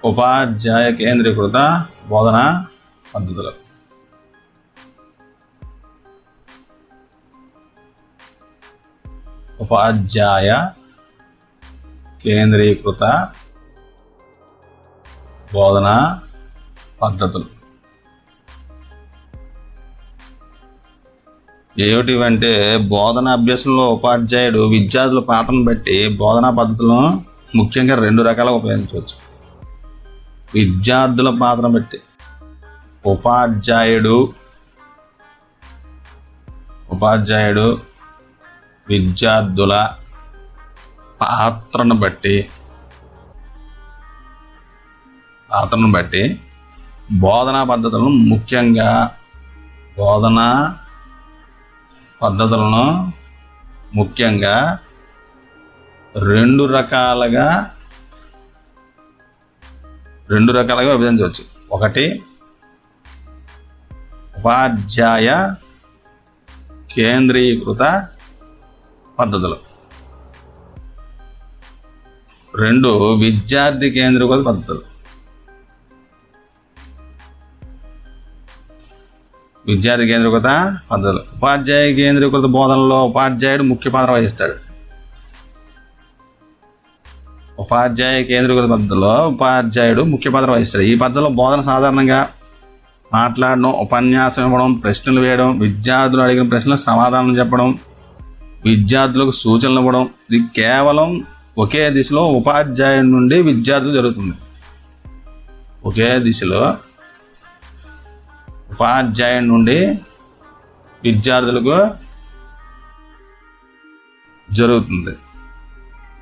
ఉపాధ్యాయ కేంద్రీకృత బోధనా పద్ధతులు. ఉపాధ్యాయ కేంద్రీకృత బోధనా పద్ధతులు ఏమిటివంటే బోధనా అభ్యాసంలో ఉపాధ్యాయుడు విద్యార్థుల పాత్రను బట్టి బోధనా పద్ధతులను ముఖ్యంగా 2 రకాలుగా ఉపయోగించవచ్చు. విద్యార్థుల పాత్రను బట్టి ఉపాధ్యాయుడు విద్యార్థుల పాత్రను బట్టి బోధనా పద్ధతులను ముఖ్యంగా 2 రకాలుగా విభజించవచ్చు. ఒకటి ఉపాధ్యాయ కేంద్రీకృత పద్ధతులు, 2 విద్యార్థి కేంద్రీకృత పద్ధతులు. విద్యార్థి కేంద్రీకృత పద్ధతులు. ఉపాధ్యాయ కేంద్రీకృత బోధనలో ఉపాధ్యాయుడు ముఖ్య పాత్ర వహిస్తాడు. ఉపాధ్యాయ కేంద్రీకృత పద్ధతిలో ఉపాధ్యాయుడు ముఖ్య పాత్ర వహిస్తాడు. ఈ పద్ధతిలో బోధన సాధారణంగా మాట్లాడడం, ఉపన్యాసం ఇవ్వడం, ప్రశ్నలు వేయడం, విద్యార్థులు అడిగిన ప్రశ్నలకు సమాధానం చెప్పడం, విద్యార్థులకు సూచనలు ఇవ్వడం, ఇది కేవలం ఒకే దిశలో ఉపాధ్యాయుడి నుండి విద్యార్థులు జరుగుతుంది. ఒకే దిశలో ఉపాధ్యాయుడి నుండి విద్యార్థులకు జరుగుతుంది.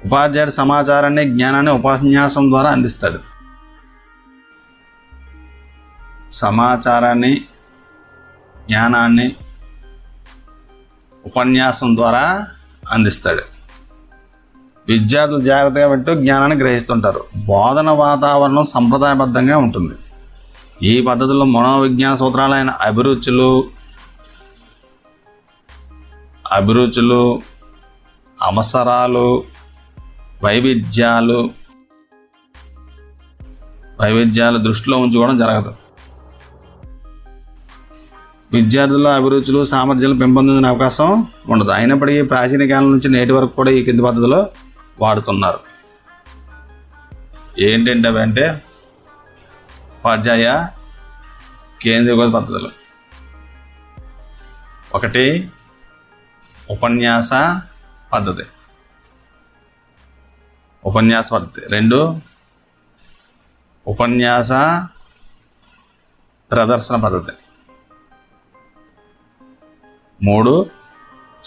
ఉపాధ్యాయుడు సమాచారాన్ని, జ్ఞానాన్ని ఉపన్యాసం ద్వారా అందిస్తాడు. సమాచారాన్ని, జ్ఞానాన్ని ఉపన్యాసం ద్వారా అందిస్తాడు. విద్యార్థులు జాగ్రత్తగా వింటూ జ్ఞానాన్ని గ్రహిస్తుంటారు. బోధన వాతావరణం సంప్రదాయబద్ధంగా ఉంటుంది. ఈ పద్ధతిలో మనోవిజ్ఞాన సూత్రాలైన అభిరుచులు, అవసరాలు, వైవిధ్యాలు దృష్టిలో ఉంచుకోవడం జరగదు. విద్యార్థుల అభిరుచులు, సామర్థ్యాలు పెంపొందించిన అవకాశం ఉండదు. అయినప్పటికీ ప్రాచీన కాలం నుంచి నేటి వరకు కూడా ఈ కింది పద్ధతిలో వాడుతున్నారు. ఏంటంటే అవంటే ఉపాధ్యాయ కేంద్రీకృత పద్ధతులు. 1 ఉపన్యాస పద్ధతి. 2 ఉపన్యాస ప్రదర్శన పద్ధతి. 3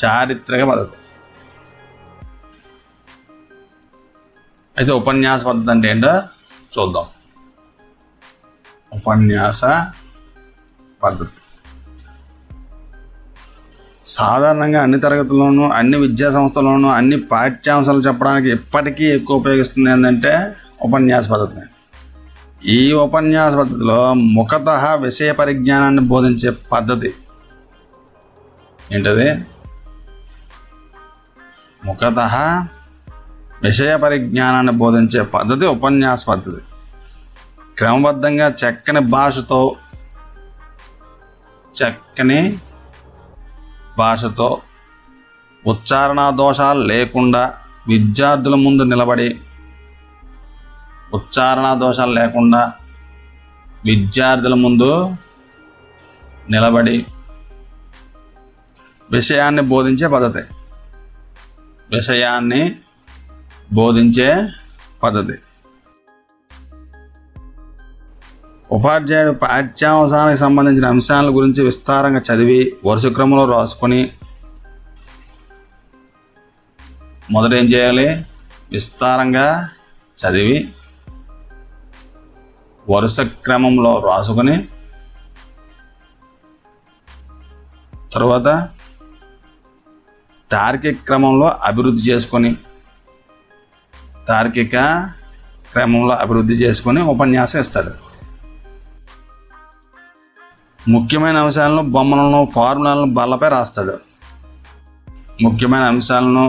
చారిత్రక పద్ధతి. అయితే ఉపన్యాస పద్ధతి అంటే ఏంటో చూద్దాం. ఉపన్యాస పద్ధతి సాధారణంగా అన్ని తరగతుల్లోనూ, అన్ని విద్యా సంస్థల్లోనూ, అన్ని పాఠ్యాంశాలు చెప్పడానికి ఎప్పటికీ ఎక్కువ ఉపయోగిస్తుంది ఏంటంటే ఉపన్యాస పద్ధతి. ఈ ఉపన్యాస పద్ధతిలో ముఖతః విషయ పరిజ్ఞానాన్ని బోధించే పద్ధతి. ఏంటది? ముఖతః విషయ పరిజ్ఞానాన్ని బోధించే పద్ధతి ఉపన్యాస పద్ధతి. క్రమబద్ధంగా చక్కని భాషతో ఉచ్చారణ దోషాలు లేకుండా విద్యార్థుల ముందు నిలబడి విషయాన్ని బోధించే పద్ధతి. ఉపాధ్యాయుడు పాఠ్యాంశానికి సంబంధించిన అంశాల గురించి విస్తారంగా చదివి వరుస క్రమంలో రాసుకొని మొదట ఏం చేయాలి? విస్తారంగా చదివి వరుస క్రమంలో రాసుకొని తర్వాత తార్కిక క్రమంలో అభివృద్ధి చేసుకొని ఉపన్యాసం ఇస్తాడు. ముఖ్యమైన అంశాలను, బొమ్మలను, ఫార్ములాలను బల్లపై రాస్తాడు. ముఖ్యమైన అంశాలను,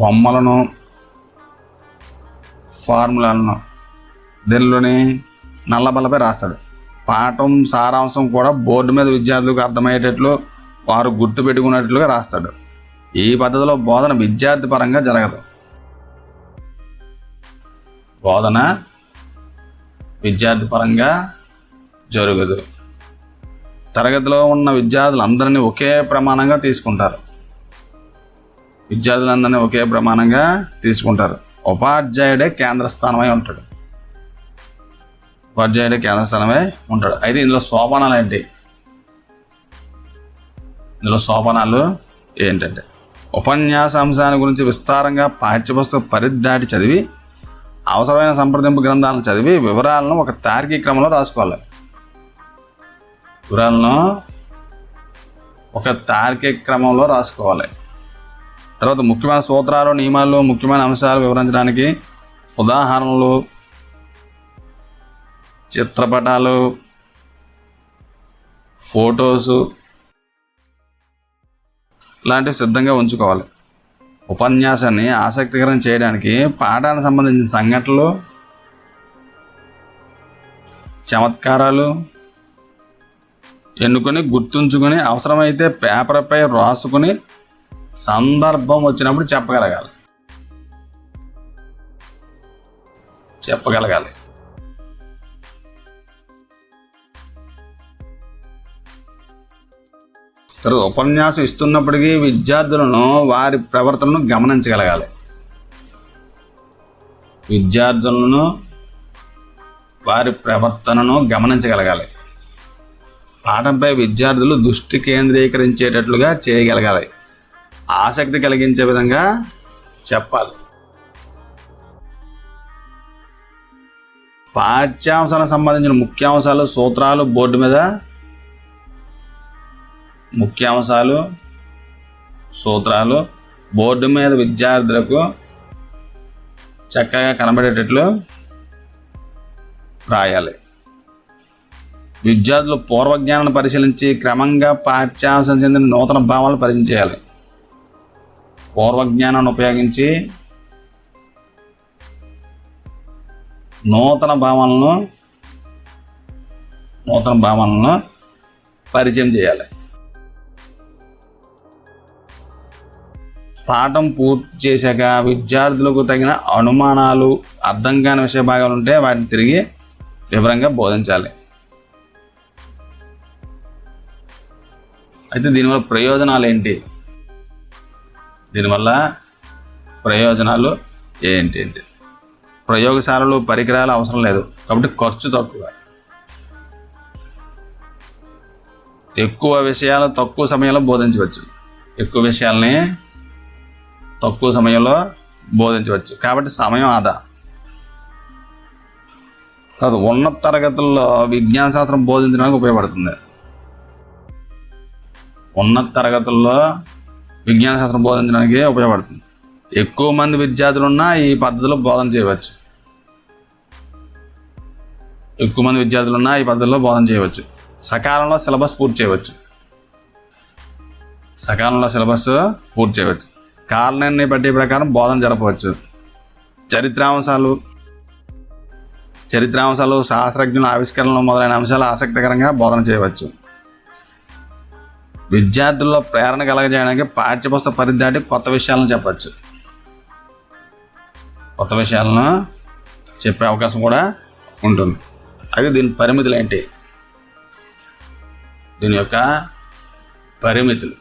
బొమ్మలను, ఫార్ములాలను దీనిలోని నల్లబల్లపై రాస్తాడు. పాఠం సారాంశం కూడా బోర్డు మీద విద్యార్థులకు అర్థమయ్యేటట్లు వారు గుర్తుపెట్టుకున్నట్లుగా రాస్తాడు. ఈ పద్ధతిలో బోధన విద్యార్థి పరంగా జరగదు. బోధన విద్యార్థి పరంగా జరగదు. తరగతిలో ఉన్న విద్యార్థులందరినీ ఒకే ప్రమాణంగా తీసుకుంటారు. ఉపాధ్యాయుడే కేంద్ర స్థానమై ఉంటాడు. అయితే ఇందులో సోపానాలు ఏంటి? ఏంటంటే ఉపన్యాస అంశాన్ని గురించి విస్తారంగా పాఠ్యపుస్తక పరిధి దాటి చదివి అవసరమైన సంప్రదింపు గ్రంథాలను చదివి వివరాలను ఒక తార్కిక క్రమంలో రాసుకోవాలి. తర్వాత ముఖ్యమైన సూత్రాలు, నియమాలు, ముఖ్యమైన అంశాలు వివరించడానికి ఉదాహరణలు, చిత్రపటాలు, ఫోటోసు లాంటివి సిద్ధంగా ఉంచుకోవాలి. ఉపన్యాసాన్ని ఆసక్తికరం చేయడానికి పాఠానికి సంబంధించిన సంఘటనలు, చమత్కారాలు ఎన్నుకొని గుర్తుంచుకొని అవసరమైతే పేపర్పై రాసుకుని సందర్భం వచ్చినప్పుడు చెప్పగలగాలి. తర్వాత ఉపన్యాసం ఇస్తున్నప్పటికీ విద్యార్థులను వారి ప్రవర్తనను గమనించగలగాలి. పాఠంపై విద్యార్థులు దృష్టి కేంద్రీకరించేటట్లుగా చేయగలగాలి. ఆసక్తి కలిగించే విధంగా చెప్పాలి. పాఠ్యాంశాలకు సంబంధించిన ముఖ్యాంశాలు, సూత్రాలు బోర్డు మీద విద్యార్థులకు చక్కగా కనబడేటట్లు రాయాలి. విద్యార్థులు పూర్వజ్ఞానాన్ని పరిశీలించి క్రమంగా పాఠ్యాంశం చెందిన నూతన భావాలను పరిచయం చేయాలి. పూర్వజ్ఞానాన్ని ఉపయోగించి నూతన భావనలను పరిచయం చేయాలి. పాఠం పూర్తి చేశాక విద్యార్థులకు తగిన అనుమానాలు, అర్థం కాని విషయ భాగాలు ఉంటే వాటిని తిరిగి వివరంగా బోధించాలి. అయితే దీనివల్ల ప్రయోజనాలు ఏంటి? ప్రయోగశాలలు, పరికరాలు అవసరం లేదు కాబట్టి ఖర్చు తక్కువ. ఎక్కువ విషయాలు తక్కువ సమయంలో బోధించవచ్చు కాబట్టి సమయం ఆదా. తర్వాత ఉన్నత తరగతుల్లో విజ్ఞాన శాస్త్రం బోధించడానికి ఉపయోగపడుతుంది. ఎక్కువ మంది విద్యార్థులున్నా ఈ పద్ధతిలో బోధన చేయవచ్చు. సకాలంలో సిలబస్ పూర్తి చేయవచ్చు. కాలనాన్ని బట్టి ప్రకారం బోధన జరపవచ్చు. చరిత్రాంశాలు, శాస్త్రజ్ఞుల ఆవిష్కరణలు మొదలైన అంశాలు ఆసక్తికరంగా బోధన చేయవచ్చు. విద్యార్థుల్లో ప్రేరణ కలగజేయడానికి పాఠ్యపుస్తక పరిధి దాటి కొత్త విషయాలను చెప్పే అవకాశం కూడా ఉంటుంది. అయితే దీని పరిమితులు ఏంటి? దీని యొక్క పరిమితులు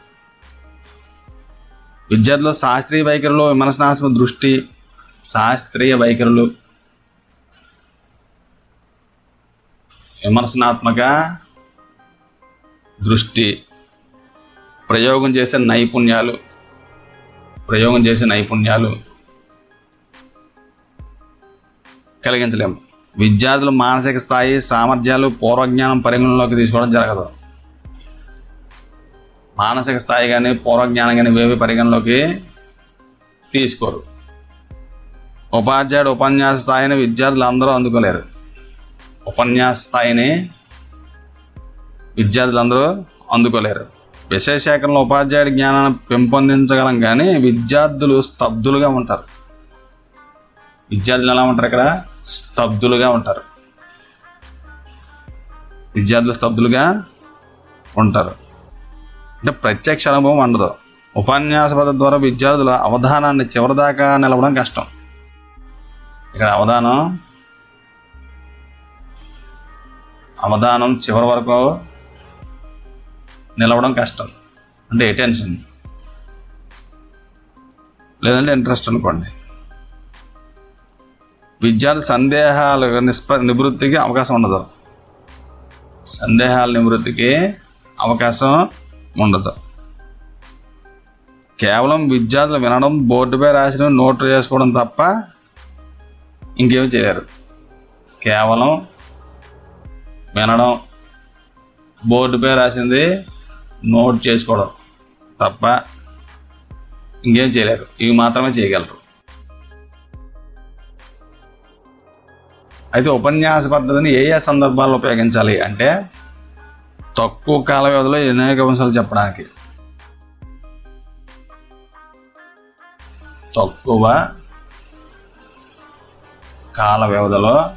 విద్యార్థులు శాస్త్రీయ వైఖరులు, విమర్శనాత్మక దృష్టి, ప్రయోగం చేసే నైపుణ్యాలు కలిగించలేము. విద్యార్థుల మానసిక స్థాయి, సామర్థ్యాలు, పూర్వజ్ఞానం పరిగణనలోకి తీసుకోవడం జరగదు. మానసిక స్థాయి కానీ పూర్వజ్ఞానం కానీ ఇవేవి పరిగణలోకి తీసుకోరు. ఉపాధ్యాయుడు ఉపన్యాస స్థాయిని విద్యార్థులు అందరూ అందుకోలేరు. విషయ సేకరణలో ఉపాధ్యాయుడి జ్ఞానాన్ని పెంపొందించగలం కానీ విద్యార్థులు స్తబ్దులుగా ఉంటారు. విద్యార్థులు ఎలా ఉంటారు? ఇక్కడ స్తబ్దులుగా ఉంటారు. విద్యార్థులు స్తబ్దులుగా ఉంటారు. అంటే ప్రత్యక్ష అనుభవం ఉండదు. ఉపన్యాస పద్ధతి ద్వారా విద్యార్థుల అవధానాన్ని చివరిదాకా నిలవడం కష్టం. ఇక్కడ అవధానం చివరి వరకు నిలవడం కష్టం. అంటే అటెన్షన్ లేదంటే ఇంట్రెస్ట్ అనుకోండి. విద్యార్థి సందేహాలు నివృత్తికి అవకాశం ఉండదు. సందేహాల నివృత్తికి అవకాశం ఉండదు. కేవలం విద్యార్థులు వినడం, బోర్డుపై రాసిన నోట్ చేసుకోవడం తప్ప ఇంకేమి చేయలేరు. కేవలం వినడం, బోర్డుపై రాసింది నోట్ చేసుకోవడం తప్ప ఇంకేం చేయలేరు. ఇవి మాత్రమే చేయగలరు. అయితే ఉపన్యాస పద్ధతిని ఏ సందర్భాల్లో ఉపయోగించాలి అంటే తక్కువ కాల వ్యవధిలో అనేక అంశాలు చెప్పడానికి. తక్కువ కాల వ్యవధిలో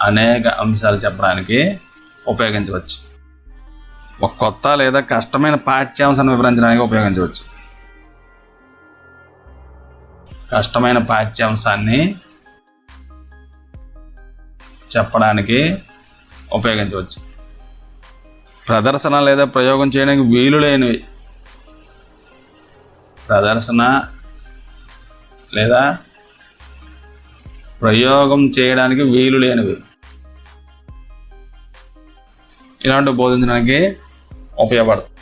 అనేక అంశాలు చెప్పడానికి ఉపయోగించవచ్చు. ఒక కొత్త లేదా కష్టమైన పాఠ్యాంశాన్ని వివరించడానికి ఉపయోగించవచ్చు. కష్టమైన పాఠ్యాంశాన్ని చెప్పడానికి ఉపయోగించవచ్చు. ప్రదర్శన లేదా ప్రయోగం చేయడానికి వీలు లేనివి. ప్రదర్శన లేదా ప్రయోగం చేయడానికి వీలు లేనివి ఇలాంటివి బోధించడానికి ఉపయోగపడుతుంది.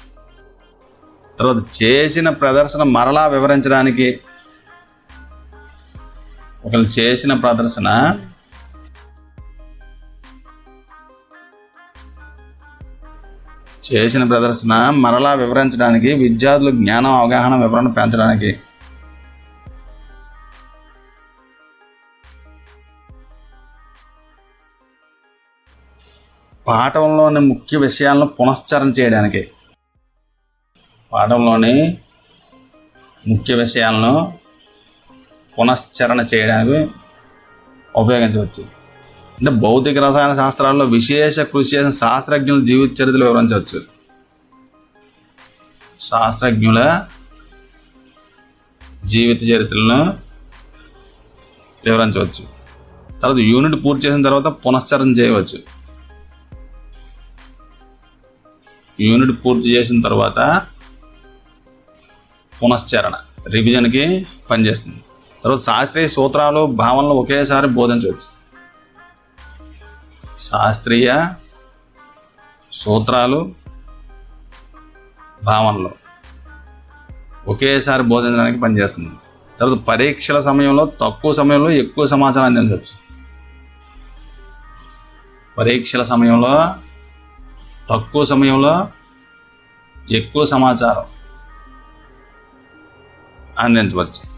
తర్వాత చేసిన ప్రదర్శన మరలా వివరించడానికి. ఒకళ్ళు చేసిన ప్రదర్శన మరలా వివరించడానికి, విద్యార్థుల జ్ఞానం, అవగాహన, వివరణ పెంచడానికి. పాఠంలోని ముఖ్య విషయాలను పునశ్చరణ చేయడానికి. పాఠంలోని ముఖ్య విషయాలను పునశ్చరణ చేయడానికి ఉపయోగించవచ్చు. అంటే భౌతిక రసాయన శాస్త్రాల్లో విశేష కృషి చేసిన శాస్త్రజ్ఞుల జీవిత చరిత్రలు వివరించవచ్చు. శాస్త్రజ్ఞుల జీవిత చరిత్రలను వివరించవచ్చు. తర్వాత యూనిట్ పూర్తి చేసిన తర్వాత పునశ్చరణ చేయవచ్చు. యూనిట్ పూర్తి చేసిన తర్వాత పునశ్చరణ రివిజన్కి పనిచేస్తుంది. తర్వాత శాస్త్రీయ సూత్రాలు, భావనలు ఒకేసారి బోధించవచ్చు. శాస్త్రీయ సూత్రాలు, భావనలు ఒకేసారి బోధించడానికి పనిచేస్తుంది. తర్వాత పరీక్షల సమయంలో తక్కువ సమయంలో ఎక్కువ సమాచారం అందించవచ్చు. పరీక్షల సమయంలో తక్కువ సమయంలో ఎక్కువ సమాచారం అందించవచ్చు.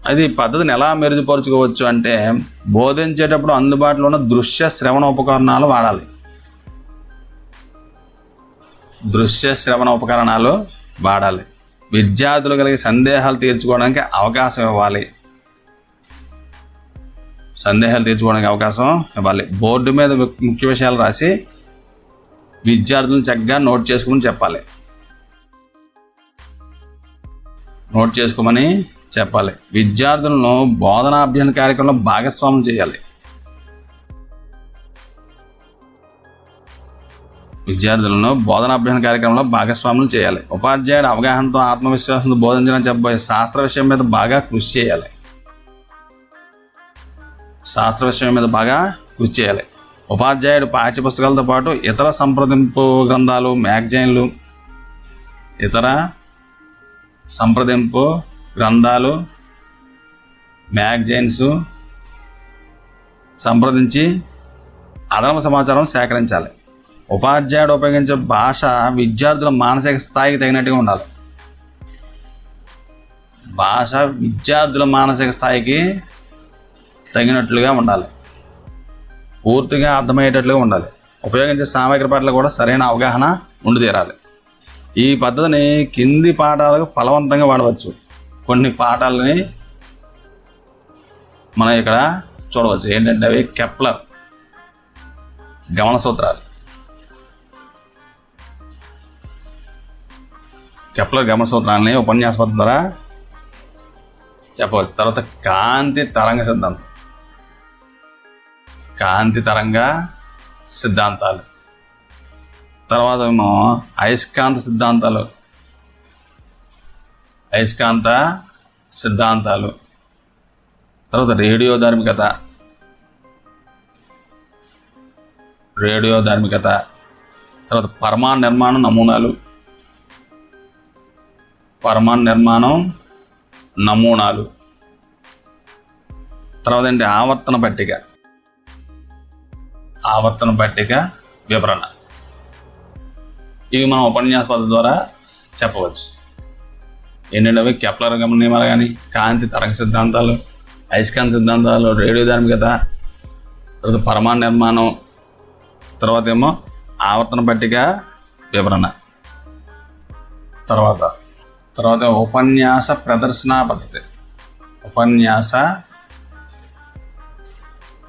అది పద్ధతిని ఎలా మెరుగుపరుచుకోవచ్చు అంటే బోధించేటప్పుడు అందుబాటులో ఉన్న దృశ్య శ్రవణ ఉపకరణాలు వాడాలి. దృశ్య శ్రవణ ఉపకరణాలు వాడాలి. విద్యార్థులు కలిగే సందేహాలు తీర్చుకోవడానికి అవకాశం ఇవ్వాలి. బోర్డు మీద ముఖ్య విషయాలు రాసి విద్యార్థులను చక్కగా నోట్ చేసుకోమని చెప్పాలి. విద్యార్థులను బోధనాభ్యసన కార్యక్రమంలో భాగస్వామ్యం చేయాలి. ఉపాధ్యాయుడు అవగాహనతో, ఆత్మవిశ్వాసంతో బోధించడం చెప్పబోయే శాస్త్ర విషయం మీద బాగా కృషి చేయాలి. ఉపాధ్యాయుడు పాఠ్యపుస్తకాలతో పాటు ఇతర సంప్రదింపు గ్రంథాలు, మ్యాగజైన్స్ సంప్రదించి అదనపు సమాచారం సేకరించాలి. ఉపాధ్యాయుడు ఉపయోగించే భాష విద్యార్థుల మానసిక స్థాయికి తగినట్టుగా ఉండాలి. పూర్తిగా అర్థమయ్యేటట్లుగా ఉండాలి. ఉపయోగించే సామగ్రి పట్ల కూడా సరైన అవగాహన ఉండి తీరాలి. ఈ పద్ధతిని కింది పాఠాలకు ఫలవంతంగా వాడవచ్చు. కొన్ని పాఠాలని మనం ఇక్కడ చూడవచ్చు. ఏంటంటే అవి కెప్లర్ గమన సూత్రాలు. కెప్లర్ గమన సూత్రాలని ఉపన్యాస పద్ధతి ద్వారా చెప్పవచ్చు. తర్వాత కాంతి తరంగ సిద్ధాంతం, కాంతి తరంగ సిద్ధాంతాలు. తర్వాత ఏమో అయస్కాంత సిద్ధాంతాలు, అయస్కాంత సిద్ధాంతాలు. తర్వాత రేడియోధార్మికత, రేడియోధార్మికత. తర్వాత పరమాణు నిర్మాణం నమూనాలు, పరమాణు నిర్మాణం నమూనాలు. తర్వాత ఏంటి ఆవర్తన పట్టిక, ఆవర్తన పట్టిక వివరణ. ఇవి మనం ఉపన్యాస పద్ధతి ద్వారా చెప్పవచ్చు. ఏంటంటే అవి కెప్లర్ గమన నియమాలు కానీ, కాంతి తరంగ సిద్ధాంతాలు, అయస్కాంత సిద్ధాంతాలు, రేడియోధార్మికత, తర్వాత పరమాణు నిర్మాణం, తర్వాత ఏమో ఆవర్తన పట్టిక వివరణ. తర్వాత ఉపన్యాస ప్రదర్శనా పద్ధతి, ఉపన్యాస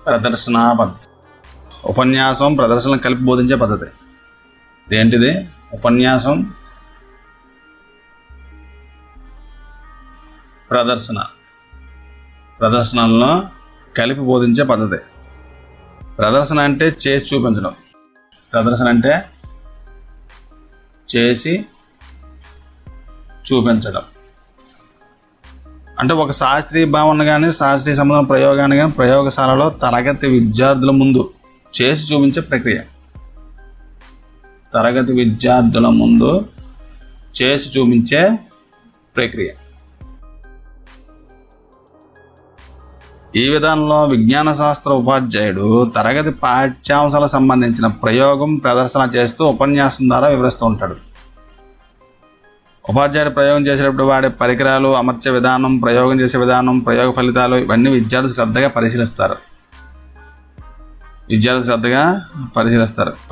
ప్రదర్శనా పద్ధతి. ఉపన్యాసం ప్రదర్శన కలిపి బోధించే పద్ధతి. ఏంటిది? ఉపన్యాసం ప్రదర్శనలను కలిపి బోధించే పద్ధతి. ప్రదర్శన అంటే చేసి చూపించడం, ప్రదర్శన అంటే చేసి చూపించడం. అంటే ఒక శాస్త్రీయ భావన కానీ, శాస్త్రీయ సంబంధం ప్రయోగాన్ని కానీ ప్రయోగశాలలో తరగతి విద్యార్థుల ముందు చేసి చూపించే ప్రక్రియ. తరగతి విద్యార్థుల ముందు చేసి చూపించే ప్రక్రియ. ఈ విధానంలో విజ్ఞాన శాస్త్ర ఉపాధ్యాయుడు తరగతి పాఠ్యాంశాలకు సంబంధించిన ప్రయోగం ప్రదర్శన చేస్తూ ఉపన్యాసం ద్వారా వివరిస్తూ ఉంటాడు. ఉపాధ్యాయుడు ప్రయోగం చేసేటప్పుడు వాడే పరికరాలు, అమర్చే విధానం, ప్రయోగం చేసే విధానం, ప్రయోగ ఫలితాలు ఇవన్నీ విద్యార్థులు శ్రద్ధగా పరిశీలిస్తారు.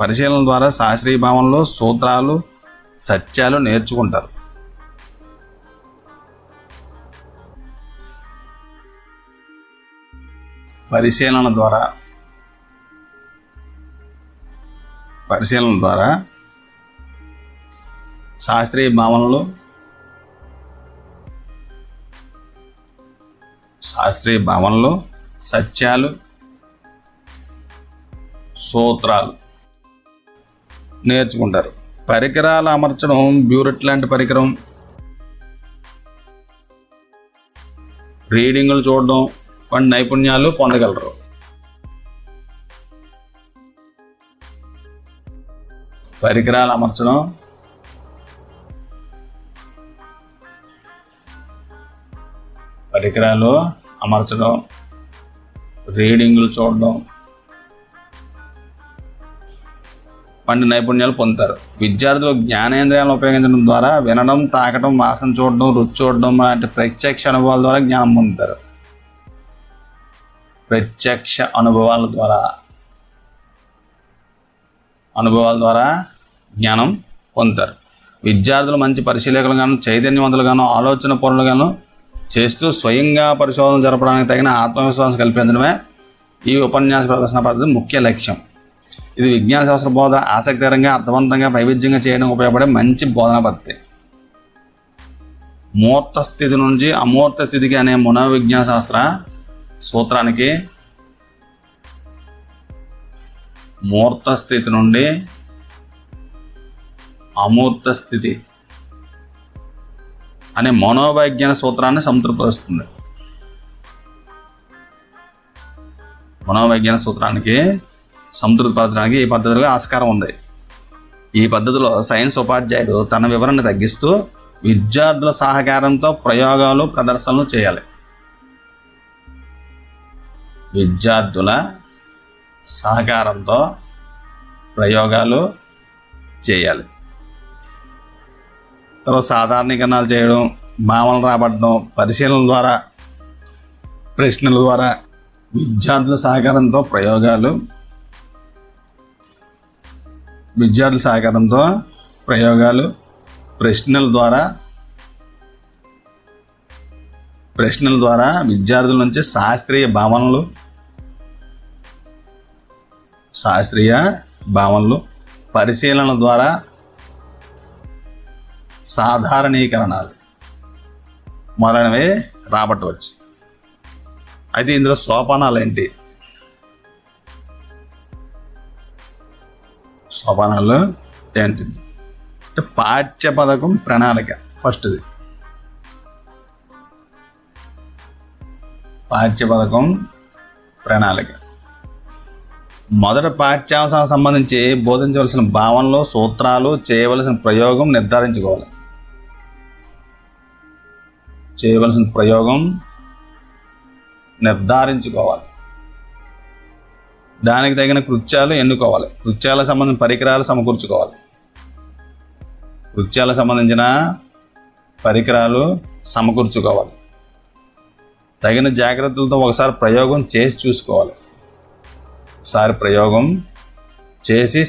పరిశీలన ద్వారా శాస్త్రీయ భావనలు, సూత్రాలు, సత్యాలు నేర్చుకుంటారు. పరిశీలన ద్వారా శాస్త్రీయ భావనలు, సత్యాలు, సూత్రాలు నేర్చుకుంటారు. పరికరాలు అమర్చడం, బ్యూరెట్ లాంటి పరికరం, రీడింగులు చూడడం వంటి నైపుణ్యాలు పొందగలరు. పరికరాలు అమర్చడం, రీడింగులు చూడడం వంటి నైపుణ్యాలు పొందుతారు. విద్యార్థులు జ్ఞానేంద్రియాలను ఉపయోగించడం ద్వారా వినడం, తాకడం, వాసన చూడడం, రుచి చూడడం లాంటి ప్రత్యక్ష అనుభవాల ద్వారా జ్ఞానం పొందుతారు. ప్రత్యక్ష అనుభవాల ద్వారా జ్ఞానం పొందుతారు. విద్యార్థులు మంచి పరిశీలకులుగాను, చైతన్యవంతులుగాను, ఆలోచన పరులుగాను చేస్తూ స్వయంగా పరిశోధన జరపడానికి తగిన ఆత్మవిశ్వాసం కల్పించడమే ఈ ఉపన్యాస ప్రదర్శన పద్ధతి ముఖ్య లక్ష్యం. ఇది విజ్ఞాన శాస్త్ర బోధన ఆసక్తికరంగా, అర్థవంతంగా, వైవిధ్యంగా చేయడానికి ఉపయోగపడే మంచి బోధనా పద్ధతి. మూర్త స్థితి నుంచి అమూర్త స్థితికి అనే మనోవిజ్ఞాన శాస్త్ర సూత్రానికి మూర్త స్థితి నుండి అమూర్త స్థితి అనే మనోవైజ్ఞాన సూత్రాన్ని సంతృప్తిపరుస్తుంది. మనోవైజ్ఞాన సూత్రానికి సంతృప్తిపరచడానికి ఈ పద్ధతిలో ఆస్కారం ఉంది. ఈ పద్ధతిలో సైన్స్ ఉపాధ్యాయుడు తన వివరణను తగ్గిస్తూ విద్యార్థుల సహకారంతో ప్రయోగాలు, ప్రదర్శనలు చేయాలి. విద్యార్థుల సహకారంతో ప్రయోగాలు చేయాలి. తర్వాత సాధారణీకరణాలు చేయడం, భావనలు రాబట్టడం, పరిశీలన ద్వారా, ప్రశ్నల ద్వారా విద్యార్థుల సహకారంతో ప్రయోగాలు ప్రశ్నల ద్వారా విద్యార్థుల నుంచి శాస్త్రీయ భావనలు, పరిశీలన ద్వారా సాధారణీకరణాలు మొదలైనవి రాబట్టవచ్చు. అయితే ఇందులో సోపానాలు ఏంటి? సోపానాలు ఏంటి అంటే పాఠ్య పథకం ప్రణాళిక. ఫస్ట్ది పాఠ్య పథకం ప్రణాళిక. మొదట పాఠ్యాంశానికి సంబంధించి బోధించవలసిన భావనలు, సూత్రాలు, చేయవలసిన ప్రయోగం నిర్ధారించుకోవాలి. దానికి తగిన కృత్యాలు ఎన్నుకోవాలి. కృత్యాలకు సంబంధించిన పరికరాలు సమకూర్చుకోవాలి. తగిన జాగ్రత్తలతో ఒకసారి ప్రయోగం చేసి చూసుకోవాలి.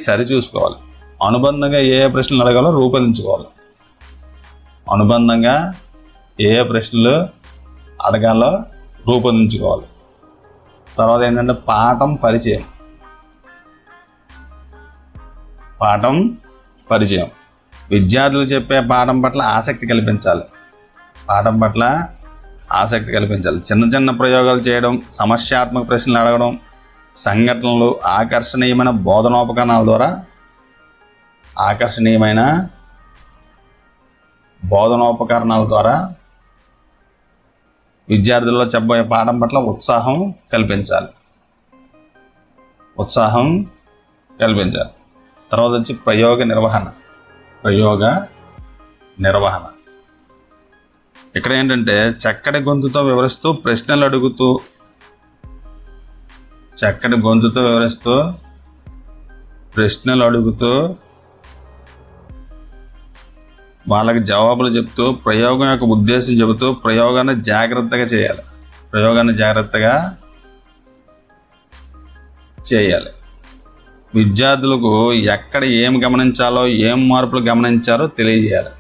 సరిచూసుకోవాలి. అనుబంధంగా ఏ ప్రశ్నలు అడగాలో రూపొందించుకోవాలి. తర్వాత ఏంటంటే పాఠం పరిచయం. విద్యార్థులు చెప్పే పాఠం పట్ల ఆసక్తి కల్పించాలి. చిన్న చిన్న ప్రయోగాలు చేయడం, సమస్యాత్మక ప్రశ్నలు అడగడం, సంఘటనలు, ఆకర్షణీయమైన బోధనోపకరణాల ద్వారా విద్యార్థుల్లో చెప్పబోయే పాఠం పట్ల ఉత్సాహం కల్పించాలి. తర్వాత వచ్చి ప్రయోగ నిర్వహణ. ఇక్కడ ఏంటంటే చక్కటి గొంతుతో వివరిస్తూ ప్రశ్నలు అడుగుతూ వాళ్ళకి జవాబులు చెప్తూ ప్రయోగం యొక్క ఉద్దేశం చెబుతూ ప్రయోగాన్ని జాగ్రత్తగా చేయాలి. విద్యార్థులకు ఎక్కడ ఏం గమనించాలో, ఏం మార్పులు గమనించాలో తెలియజేయాలి.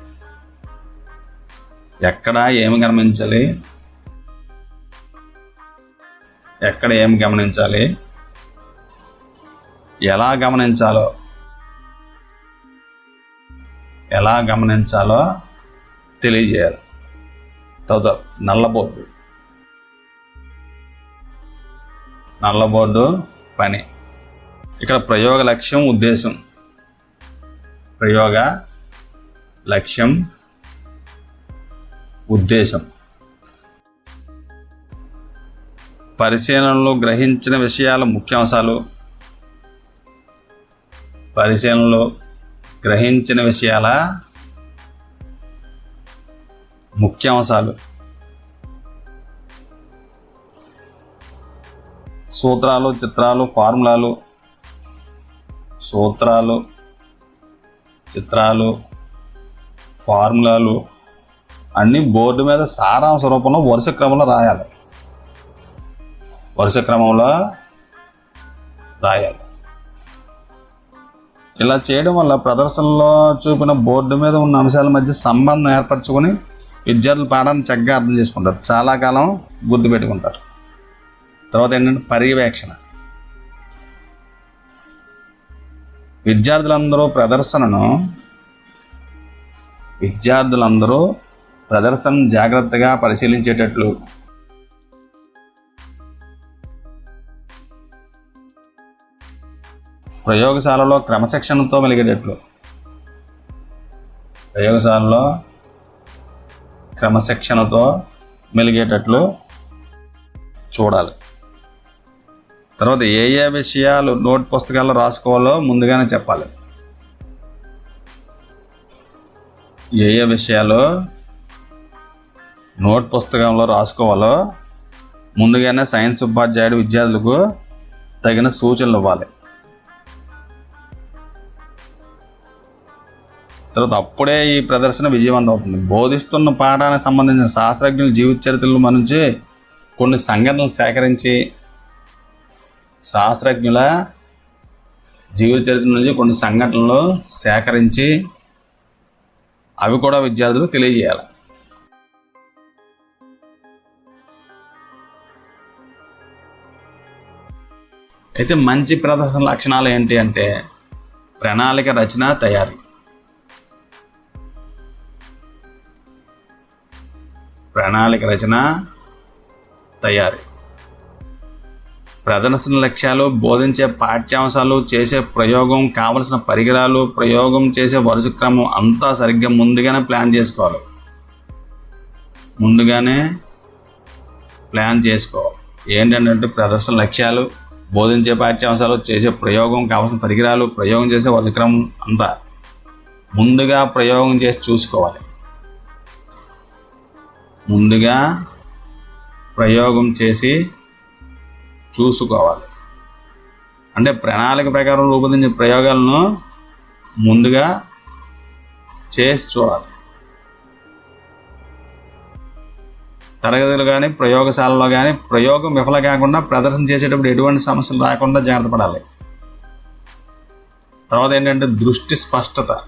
ఎక్కడ ఏం గమనించాలి, ఎలా గమనించాలో తెలియజేయాలి. తర్వాత నల్లబోర్డు పని. ఇక్కడ ప్రయోగ లక్ష్యం, ఉద్దేశం. పరిశీలనలో గ్రహించిన విషయాల ముఖ్యాంశాలు. సూత్రాలు, చిత్రాలు, ఫార్ములాలు అన్నీ బోర్డు మీద సారాంశ రూపంలో వరుస క్రమంలో రాయాలి. ఇలా చేయడం వల్ల ప్రదర్శనలో చూపిన బోర్డు మీద ఉన్న అంశాల మధ్య సంబంధం ఏర్పరచుకొని విద్యార్థులు పాఠాన్ని చక్కగా అర్థం చేసుకుంటారు, చాలా కాలం గుర్తుపెట్టుకుంటారు. తర్వాత ఏంటంటే పర్యవేక్షణ. విద్యార్థులందరూ ప్రదర్శనను జాగ్రత్తగా పరిశీలించేటట్లు, ప్రయోగశాలలో క్రమశిక్షణతో మెలిగేటట్లు చూడాలి. తర్వాత ఏ విషయాలు నోట్ పుస్తకాల్లో రాసుకోవాలో ముందుగానే చెప్పాలి. ఏ విషయాలు నోట్ పుస్తకంలో రాసుకోవాలో ముందుగానే సైన్స్ ఉపాధ్యాయుడు విద్యార్థులకు తగిన సూచనలు ఇవ్వాలి. తర్వాత అప్పుడే ఈ ప్రదర్శన విజయవంతం అవుతుంది. బోధిస్తున్న పాఠానికి సంబంధించిన శాస్త్రజ్ఞుల జీవిత చరిత్రలు నుంచి కొన్ని సంఘటనలు సేకరించి అవి కూడా విద్యార్థులకు తెలియజేయాలి. అయితే మంచి ప్రదర్శన లక్షణాలు ఏంటి అంటే ప్రణాళిక రచన, తయారీ. ప్రణాళిక రచన, తయారీ. ప్రదర్శన లక్ష్యాలు, బోధించే పాఠ్యాంశాలు, చేసే ప్రయోగం, కావలసిన పరికరాలు, ప్రయోగం చేసే వరుస క్రమం అంతా సరిగ్గా ముందుగానే ప్లాన్ చేసుకోవాలి. ఏంటంటే ప్రదర్శన లక్ష్యాలు, బోధించే పాఠ్యాంశాలు, చేసే ప్రయోగం, కావలసిన పరికరాలు, ప్రయోగం చేసే వరుస క్రమం అంతా ముందుగా ప్రయోగం చేసి చూసుకోవాలి. ముందుగా ప్రయోగం చేసి చూసుకోవాలి. అంటే ప్రణాళిక ప్రకారం రూపొందించే ప్రయోగాలను ముందుగా చేసి చూడాలి. తరగతులు కానీ ప్రయోగశాలలో కానీ ప్రయోగం విఫలం కాకుండా ప్రదర్శన చేసేటప్పుడు ఎటువంటి సమస్యలు రాకుండా జాగ్రత్త పడాలి. తర్వాత ఏంటంటే దృష్టి స్పష్టత.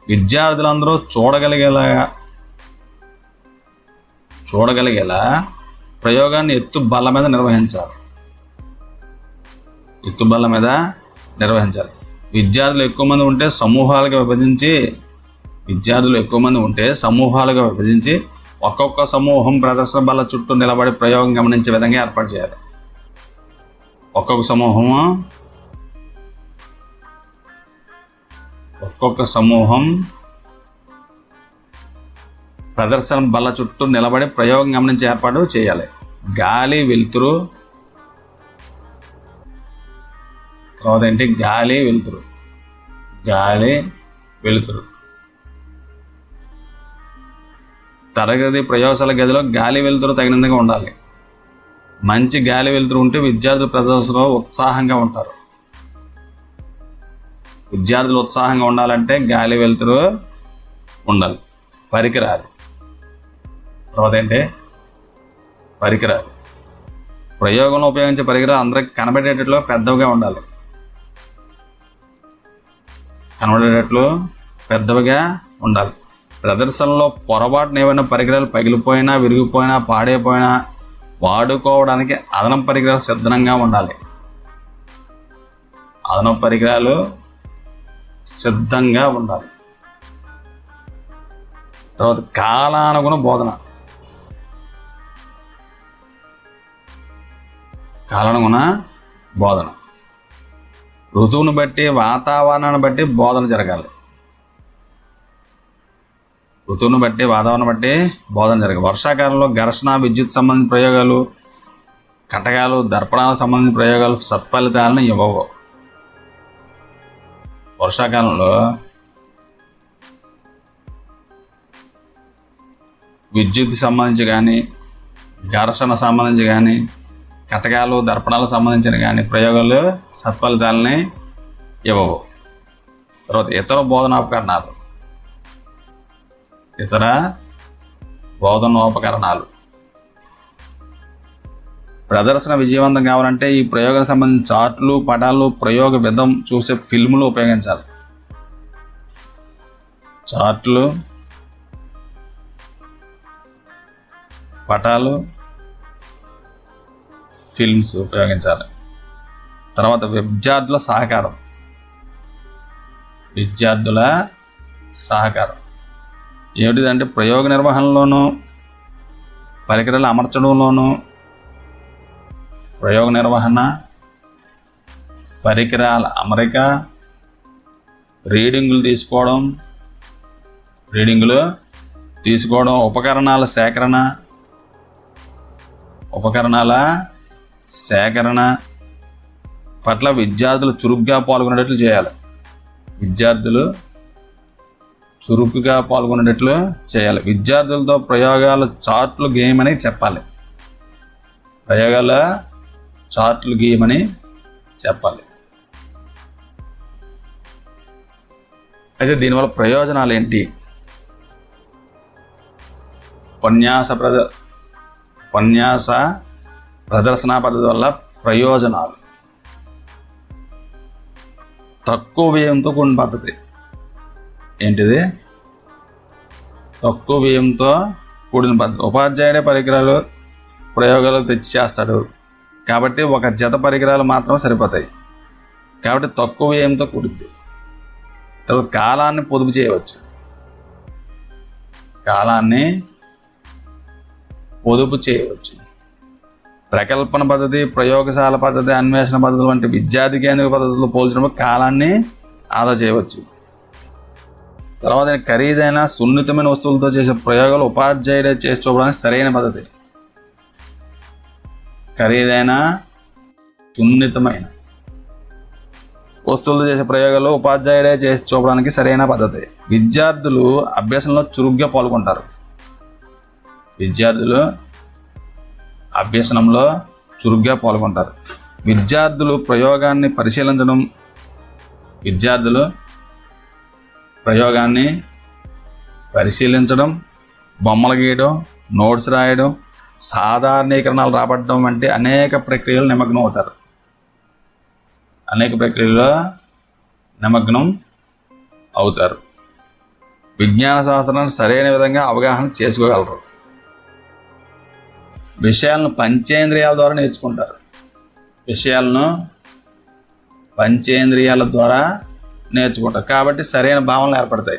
విద్యార్థులందరూ చూడగలిగేలా ప్రయోగాన్ని ఎత్తు బల్ల మీద నిర్వహించాలి. విద్యార్థులు ఎక్కువ మంది ఉంటే సమూహాలుగా విభజించి ఒక్కొక్క సమూహం ప్రదర్శన బల్ల చుట్టూ నిలబడి ప్రయోగం గమనించే విధంగా ఏర్పాటు చేయాలి. ఒక్కొక్క సమూహం ప్రదర్శన బల్ల చుట్టూ నిలబడి ప్రయోగం గమనించే ఏర్పాటు చేయాలి. గాలి వెలుతురు. తర్వాత ఏంటి? గాలి వెలుతురు. తరగతి ప్రయోగశాల గదిలో గాలి వెలుతురు తగినంతగా ఉండాలి. మంచి గాలి వెలుతురు ఉంటే విద్యార్థులు ప్రదర్శనలో ఉత్సాహంగా ఉంటారు. విద్యార్థులు ఉత్సాహంగా ఉండాలంటే గాలి వెలుతురు ఉండాలి. పరికరాలు. తర్వాత ఏంటి? పరికరాలు. ప్రయోగంలో ఉపయోగించే పరికరాలు అందరికి కనబడేటట్లు పెద్దవిగా ఉండాలి. ప్రదర్శనలో పొరపాటున ఏమైనా పరికరాలు పగిలిపోయినా, విరిగిపోయినా, పాడైపోయినా వాడుకోవడానికి అదనపు పరికరాలు సిద్ధంగా ఉండాలి. తర్వాత కాలానుగుణ బోధన. ఋతువును బట్టి, వాతావరణాన్ని బట్టి బోధన జరగాలి. వర్షాకాలంలో ఘర్షణ, విద్యుత్ సంబంధించిన ప్రయోగాలు, కటకాలు, దర్పణాలకు సంబంధించిన ప్రయోగాలు సత్ఫలితాలను ఇవ్వవు. వర్షాకాలంలో విద్యుత్ సంబంధించి కానీ, ఘర్షణ సంబంధించి కానీ, కటకాలు, దర్పణాలకు సంబంధించిన కానీ ప్రయోగాలు సత్ఫలితాలని ఇవ్వవు. తర్వాత ఇతర బోధనోపకరణాలు. ప్రదర్శన విజయవంతం కావాలంటే ఈ ప్రయోగాలకు సంబంధించిన చార్ట్లు, పటాలు, ప్రయోగ విధం చూసే ఫిల్ములు ఉపయోగించాలి. చార్ట్లు, పటాలు, ఫిల్మ్స్ ఉపయోగించాలి. తర్వాత విద్యార్థుల సహకారం ఏమిటిదంటే ప్రయోగ నిర్వహణలోనూ, పరికరాలు అమర్చడంలోనూ, పరికరాల అమరిక, రీడింగులు తీసుకోవడం, ఉపకరణాల సేకరణ పట్ల విద్యార్థులు చురుగ్గా పాల్గొనేటట్లు చేయాలి. విద్యార్థులతో ప్రయోగాల చార్ట్లు గీయమని చెప్పాలి. అయితే దీనివల్ల ప్రయోజనాలు ఏంటి? ఉపన్యాస ప్రదర్శనా పద్ధతి వల్ల ప్రయోజనాలు. తక్కువ వ్యయంతో కూడిన పద్ధతి. ఏంటిది? తక్కువ వ్యయంతో కూడిన పద్ధతి. ఉపాధ్యాయుడే పరికరాలు ప్రయోగాలు తెచ్చి చేస్తాడు కాబట్టి ఒక జత పరికరాలు మాత్రం సరిపోతాయి. కాబట్టి తక్కువ వ్యయంతో కూడింది. తర్వాత కాలాన్ని పొదుపు చేయవచ్చు. కాలాన్ని పొదుపు చేయవచ్చు. ప్రకల్పన పద్ధతి, ప్రయోగశాల పద్ధతి, అన్వేషణ పద్ధతులు వంటి విద్యార్థి కేంద్ర పద్ధతులు పోల్చినప్పుడు కాలాన్ని ఆదా చేయవచ్చు. తర్వాత ఖరీదైన సున్నితమైన వస్తువులతో చేసే ప్రయోగాలు ఉపాధ్యాయుడే చేసి చూపడానికి సరైన పద్ధతి. ఖరీదైన సున్నితమైన వస్తువులతో చేసే ప్రయోగాలు ఉపాధ్యాయుడే చేసి చూపడానికి సరైన పద్ధతి. విద్యార్థులు అభ్యాసంలో చురుగ్గా పాల్గొంటారు. విద్యార్థులు అభ్యసనంలో చురుగ్గా పాల్గొంటారు. విద్యార్థులు ప్రయోగాన్ని పరిశీలించడం, బొమ్మలు గీయడం, నోట్స్ రాయడం, సాధారణీకరణాలు రాబట్టడం వంటి అనేక ప్రక్రియలు నిమగ్నం అవుతారు. విజ్ఞాన శాస్త్రాన్ని సరైన విధంగా అవగాహన చేసుకోగలరు. విషయాలను పంచేంద్రియాల ద్వారా నేర్చుకుంటారు. కాబట్టి సరైన భావనలు ఏర్పడతాయి.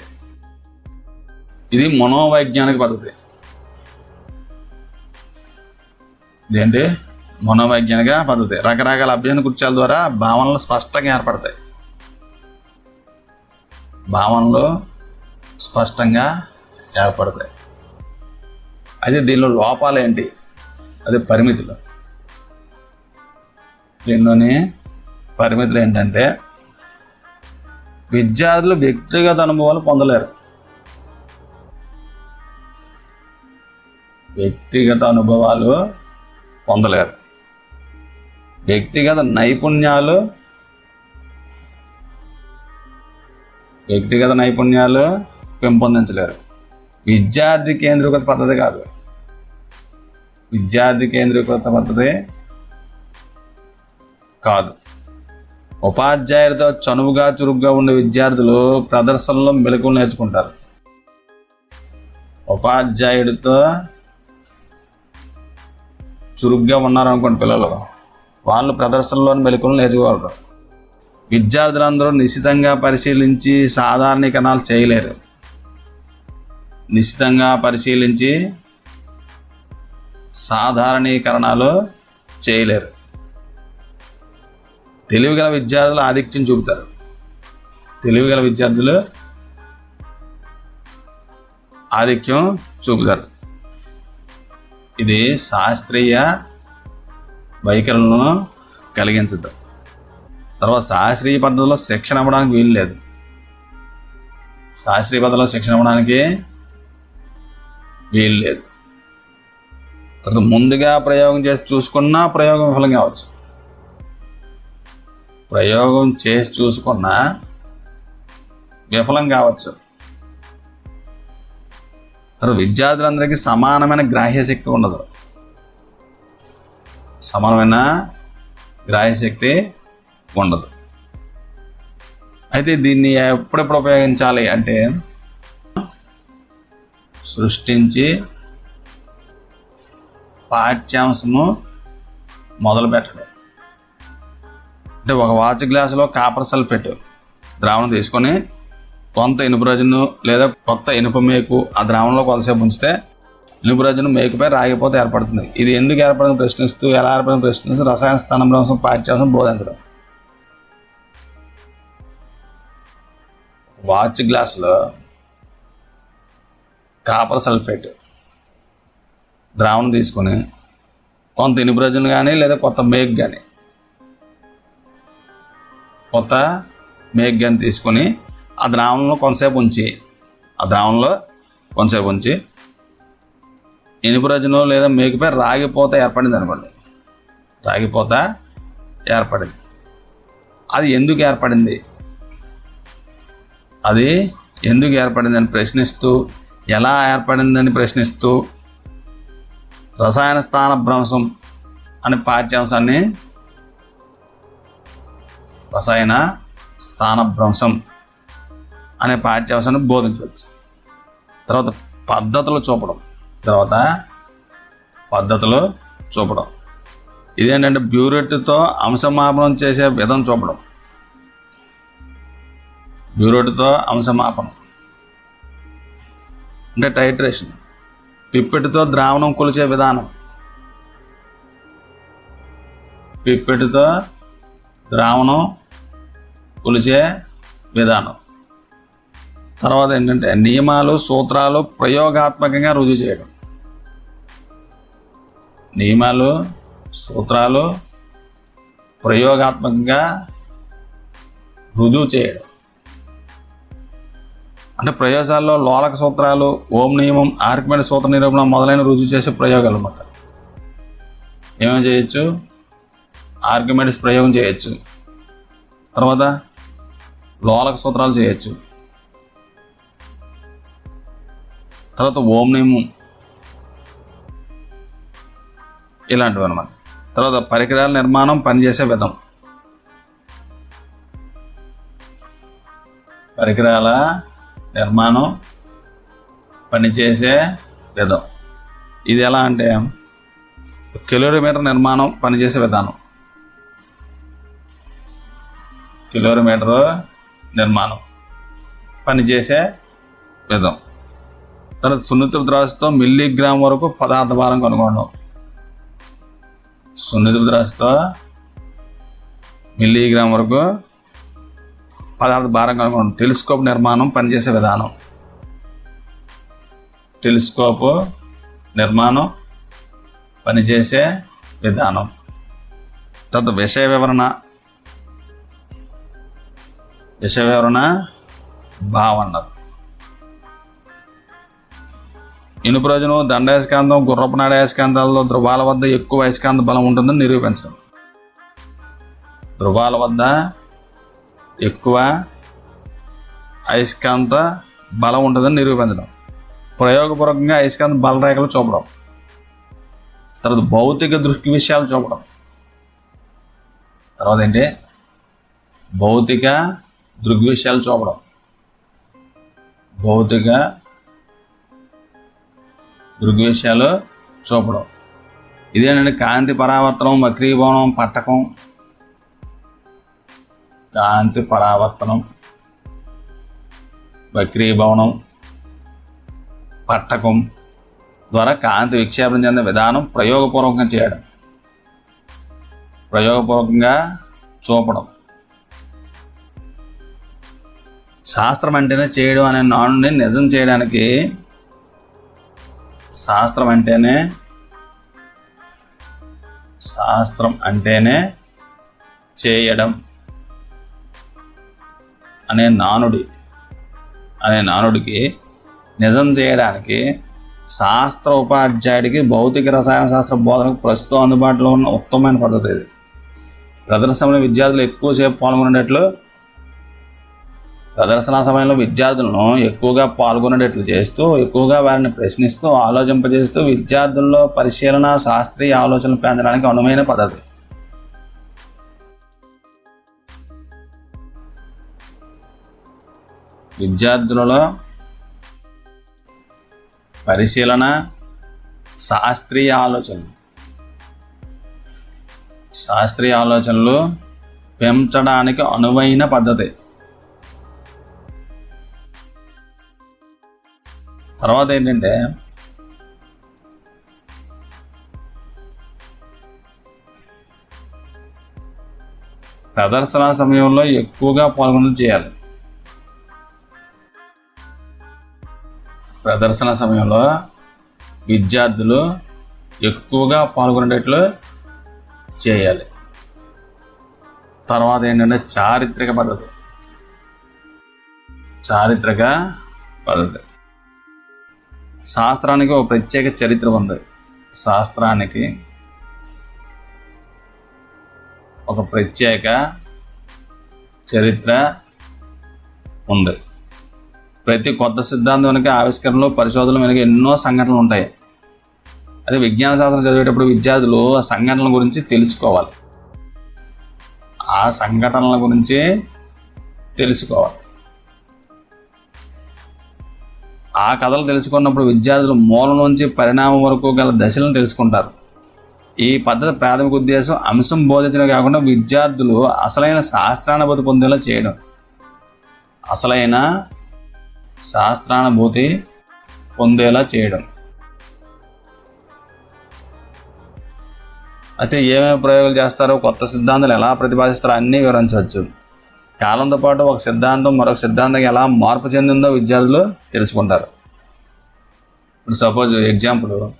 ఇది మనోవైజ్ఞానిక పద్ధతి. ఇదేంటి? మనోవైజ్ఞానిక పద్ధతి. రకరకాల అభ్యసన కృత్యాల ద్వారా భావనలు స్పష్టంగా ఏర్పడతాయి. అయితే దీనిలో లోపాలు ఏంటి? అది పరిమితులు. దీనిలోని పరిమితులు ఏంటంటే విద్యార్థులు వ్యక్తిగత అనుభవాలు పొందలేరు. వ్యక్తిగత నైపుణ్యాలు పెంపొందించలేరు. విద్యార్థి కేంద్రీకృత పద్ధతి కాదు. ఉపాధ్యాయుడితో చనువుగా చురుగ్గా ఉండే విద్యార్థులు ప్రదర్శనలో మెలకువలు నేర్చుకుంటారు. ఉపాధ్యాయుడితో చురుగ్గా ఉన్నారనుకోండి పిల్లలు, వాళ్ళు ప్రదర్శనలోని మెలకువలు నేర్చుకోగలరు. విద్యార్థులందరూ నిశితంగా పరిశీలించి సాధారణీకరణాలు చేయలేరు. తెలివిగల విద్యార్థులు ఆధిక్యం చూపుతారు. ఇది శాస్త్రీయ వైఖరులను కలిగించదు. తర్వాత శాస్త్రీయ పద్ధతిలో శిక్షణ ఇవ్వడానికి వీలు లేదు. తర్వాత ముందుగా ప్రయోగం చేసి చూసుకున్నా ప్రయోగం విఫలం కావచ్చు. తర్వాత విద్యార్థులందరికీ సమానమైన గ్రాహ్య శక్తి ఉండదు. అయితే దీన్ని ఎప్పుడెప్పుడు ఉపయోగించాలి అంటే సృష్టించి పాఠ్యాంశము మొదలు పెట్టడం. అంటే ఒక వాచ్ గ్లాసులో కాపర్ సల్ఫేట్ ద్రావణం తీసుకొని కొంత ఇనుప రజను లేదా కొత్త ఇనుప మేకు ఆ ద్రావణంలో కొంతసేపు ఉంచితే ఇనుప రజను మేకుపై రాగిపోతే ఏర్పడుతుంది. ఇది ఎందుకు ఏర్పడింది ప్రశ్నిస్తూ, ఎలా ఏర్పడింది ప్రశ్నిస్తూ రసాయన స్థానభ్రంశం పాఠ్యాంశం బోధించడం. వాచ్ గ్లాసులో కాపర్ సల్ఫేట్ ద్రావణం తీసుకొని కొంత ఇనుప రజను కానీ లేదా కొత్త మేక్ కానీ తీసుకొని ఆ ద్రావణంలో కొంతసేపు ఉంచి ఇనుప రజను లేదా మేకుపై రాగిపోత ఏర్పడింది అనుకోండి. అది ఎందుకు ఏర్పడింది అని ప్రశ్నిస్తూ, ఎలా ఏర్పడిందని ప్రశ్నిస్తూ రసాయన స్థానభ్రంశం అనే పాఠ్యాంశాన్ని స్థానభ్రంశం అనే పాఠ్యాంశాన్ని బోధించవచ్చు. తర్వాత పద్ధతులు చూపడం. ఇదేంటంటే బ్యూరెట్తో అంశమాపనం చేసే విధం చూపడం. బ్యూరెట్తో అంశమాపనం అంటే టైట్రేషన్. పిప్పెటితో ద్రావణం కొలిచే విధానం. పిప్పెటితో ద్రావణం కొలిచే విధానం. తర్వాత ఏంటంటే నియమాలు, సూత్రాలు ప్రయోగాత్మకంగా రుజువు చేయడం. నియమాలు, సూత్రాలు ప్రయోగాత్మకంగా రుజువు చేయడం అంటే ప్రయోగాల్లో లోలక సూత్రాలు, ఓం నియమం, ఆర్కిమెడిస్ సూత్ర నిరూపణ మొదలైన రుజువు చేసే ప్రయోగాలు అన్నమాట. ఏమేమి చేయొచ్చు? ఆర్కిమెడిస్ ప్రయోగం చేయొచ్చు, తర్వాత లోలక సూత్రాలు చేయొచ్చు, తర్వాత ఓం నియమం, ఇలాంటివి అన్నమాట. తర్వాత పరికరాల నిర్మాణం, పనిచేసే విధం. పరికరాల నిర్మాణం, పనిచేసే విధం. ఇది ఎలా అంటే కిలోమీటర్ నిర్మాణం, పనిచేసే విధానం. కిలోమీటర్ నిర్మాణం, పనిచేసే విధం. తర్వాత సున్నిత ద్రావణంతో మిల్లీగ్రామ్ వరకు పదార్థ భారం కనుగొనడం. సున్నిత ద్రావణంతో మిల్లీగ్రామ్ వరకు పదార్థ భారం కనుగొనడం. టెలిస్కోప్ నిర్మాణం, పనిచేసే విధానం. టెలిస్కోప్ నిర్మాణం, పనిచేసే విధానం. తర్వాత విషయ వివరణ భావన. ఇనుప రోజును దండాయస్కాంతం, గుర్రపు నాడ అయస్కాంతాలలో ధ్రువాల వద్ద ఎక్కువ అయస్కాంత బలం ఉంటుందని నిరూపించడం. ధ్రువాల వద్ద ఎక్కువ అయస్కాంత బలం ఉంటుందని నిరూపించడం. ప్రయోగపూర్వకంగా అయస్కాంత బలరేఖలు చూపడం. తర్వాత భౌతిక దృగ్విషయాలు చూపడం. తర్వాత ఏంటి? భౌతిక దృగ్విషయాలు చూపడం. భౌతిక దృగ్విషయాలు చూపడం. ఇదేంటంటే కాంతి పరావర్తనం, వక్రీభవనం, పట్టకం. కాంతి పరావర్తనం, వక్రీభవనం, పట్టకం ద్వారా కాంతి విక్షేపం చెందే విధానం ప్రయోగపూర్వకంగా చేయడం. ప్రయోగపూర్వకంగా చూపడం. శాస్త్రం అంటేనే చేయడం అనే నానుని నిజం చేయడానికి శాస్త్రం అంటేనే చేయడం అనే నానుడికి నిజం చేయడానికి శాస్త్ర ఉపాధ్యాయుడికి భౌతిక రసాయన శాస్త్ర బోధనకు ప్రస్తుతం అందుబాటులో ఉన్న ఉత్తమమైన పద్ధతి ఇది. ప్రదర్శన సమయంలో విద్యార్థులు ఎక్కువసేపు పాల్గొనేటట్లు, ప్రదర్శన సమయంలో విద్యార్థులను ఎక్కువగా పాల్గొనేటట్లు చేస్తూ, ఎక్కువగా వారిని ప్రశ్నిస్తూ, ఆలోచింపజేస్తూ విద్యార్థుల్లో పరిశీలన, శాస్త్రీయ ఆలోచనలు పెంచడానికి అనువైన పద్ధతి. విద్యార్థులలో పరిశీలన, శాస్త్రీయ ఆలోచనలు పెంచడానికి అనువైన పద్ధతి. తర్వాత ఏంటంటే ప్రదర్శన సమయంలో ఎక్కువగా పాల్గొనేలా చేయాలి. ప్రదర్శన సమయంలో విద్యార్థులు ఎక్కువగా పాల్గొనేటట్లు చేయాలి. తర్వాత ఏంటంటే చారిత్రక పద్ధతి. శాస్త్రానికి ఒక ప్రత్యేక చరిత్ర ఉంది. శాస్త్రానికి ఒక ప్రత్యేక చరిత్ర ఉంది. ప్రతి కొత్త సిద్ధాంతం వెనుక, ఆవిష్కరణలు, పరిశోధనలు వెనుక ఎన్నో సంఘటనలు ఉంటాయి. అదే విజ్ఞాన శాస్త్రం చదివేటప్పుడు విద్యార్థులు ఆ సంఘటనల గురించి తెలుసుకోవాలి. ఆ సంఘటనల గురించి తెలుసుకోవాలి. ఆ కథలు తెలుసుకున్నప్పుడు విద్యార్థులు మూలం నుంచి పరిణామం వరకు గల దశలను తెలుసుకుంటారు. ఈ పద్ధతి ప్రాథమిక ఉద్దేశం అంశం బోధించడం కాకుండా విద్యార్థులు అసలైన శాస్త్రానుభూతి పొందేలా చేయడం. అసలైన శాస్త్రానుభూతి పొందేలా చేయడం. అయితే ఏమేమి ప్రయోగాలు చేస్తారో, కొత్త సిద్ధాంతాలు ఎలా ప్రతిపాదిస్తారో అన్నీ వివరించవచ్చు. కాలంతో పాటు ఒక సిద్ధాంతం మరొక సిద్ధాంతం ఎలా మార్పు చెందిందో విద్యార్థులు తెలుసుకుంటారు. ఇప్పుడు సపోజ్ ఎగ్జాంపుల్,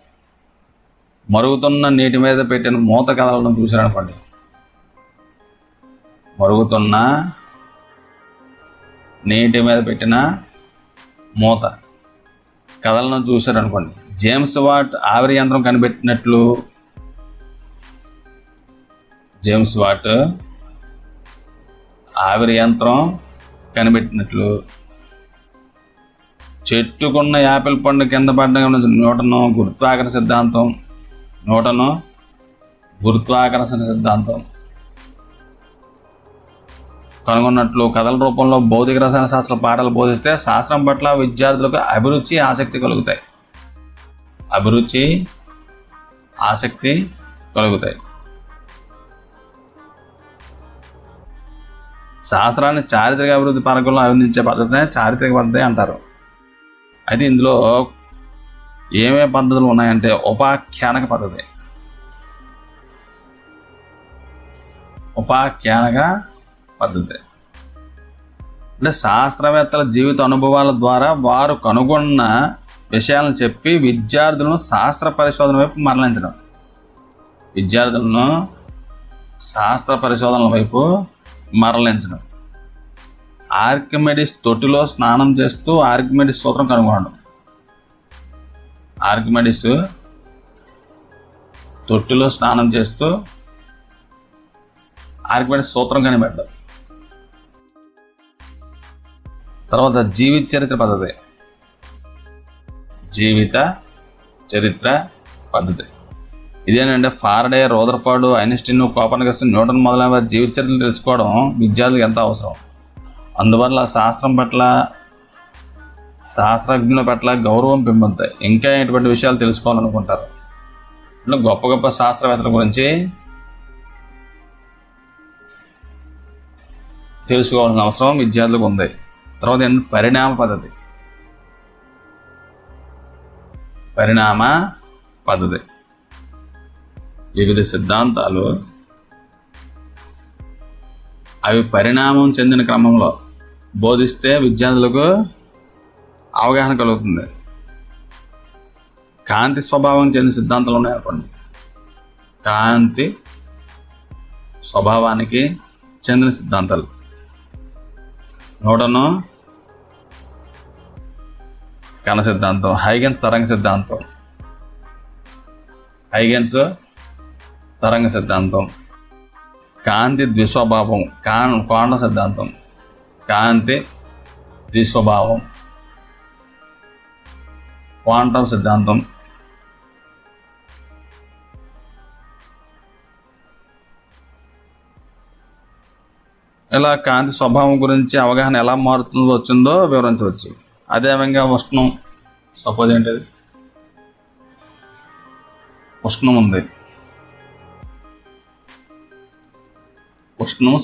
మరుగుతున్న నీటి మీద పెట్టిన మూత కథలను చూశారనుకోండి. మరుగుతున్న నీటి మీద పెట్టిన మూత కథలను చూశారనుకోండి. జేమ్స్ వాట్ ఆవిరి యంత్రం కనిపెట్టినట్లు, జేమ్స్ వాట్ ఆవిరి యంత్రం కనిపెట్టినట్లు, చెట్టుకున్న యాపిల్ పండు కింద పడ్డ న్యూటన్ గురుత్వాకర్షణ సిద్ధాంతం కనుగొన్నట్లు కథల రూపంలో భౌతిక రసాయన శాస్త్ర పాఠాలు బోధిస్తే శాస్త్రం పట్ల విద్యార్థులకు అభిరుచి ఆసక్తి కలుగుతాయి. శాస్త్రాన్ని చారిత్రక అభివృద్ధి పరంలో అందించే పద్ధతినే చారిత్రక పద్ధతి అంటారు. అయితే ఇందులో ఏమేమి పద్ధతులు ఉన్నాయంటే ఉపాఖ్యానక పద్ధతి. అంటే శాస్త్రవేత్తల జీవిత అనుభవాల ద్వారా వారు కనుగొన్న విషయాలను చెప్పి విద్యార్థులను శాస్త్ర పరిశోధన వైపు మరలించడం. ఆర్కిమెడిస్ తొట్టిలో స్నానం చేస్తూ ఆర్కిమెడిస్ సూత్రం కనుగొనడం. ఆర్కిమెడిస్ తొట్టిలో స్నానం చేస్తూ ఆర్కిమెడిస్ సూత్రం కనిపెట్టడం. తర్వాత జీవిత చరిత్ర పద్ధతి. ఇదేనంటే ఫారడే, రదర్ఫర్డ్, ఐన్స్టీన్, కోపర్నికస్, న్యూటన్ మొదలైన వారి జీవిత చరిత్రలు తెలుసుకోవడం విద్యార్థులకు ఎంత అవసరం. అందువల్ల శాస్త్రం పట్ల, శాస్త్రజ్ఞుల పట్ల గౌరవం పెంపొందుతాయి. ఇంకా ఎటువంటి విషయాలు తెలుసుకోవాలనుకుంటారు అంటే గొప్ప గొప్ప శాస్త్రవేత్తల గురించి తెలుసుకోవాల్సిన అవసరం విద్యార్థులకు ఉంది. తర్వాత ఏంటంటే పరిణామ పద్ధతి. వివిధ సిద్ధాంతాలు అవి పరిణామం చెందిన క్రమంలో బోధిస్తే విద్యార్థులకు అవగాహన కలుగుతుంది. కాంతి స్వభావం చెందిన సిద్ధాంతాలు ఉన్నాయనుకోండి. కాంతి స్వభావానికి చెందిన సిద్ధాంతాలు న్యూటన్ కణ సిద్ధాంతం, హైగెన్స్ తరంగ సిద్ధాంతం, కాంతి ద్విస్వభావం, క్వాంటం సిద్ధాంతం, కాంతి ద్విస్వభావం, క్వాంటం సిద్ధాంతం. ఇలా కాంతి స్వభావం గురించి అవగాహన ఎలా వచ్చిందో వివరించవచ్చు. అదేవిధంగా ఉష్ణం, సపోజ్ ఏంటిది, ఉష్ణం ఉంది. ఉష్ణం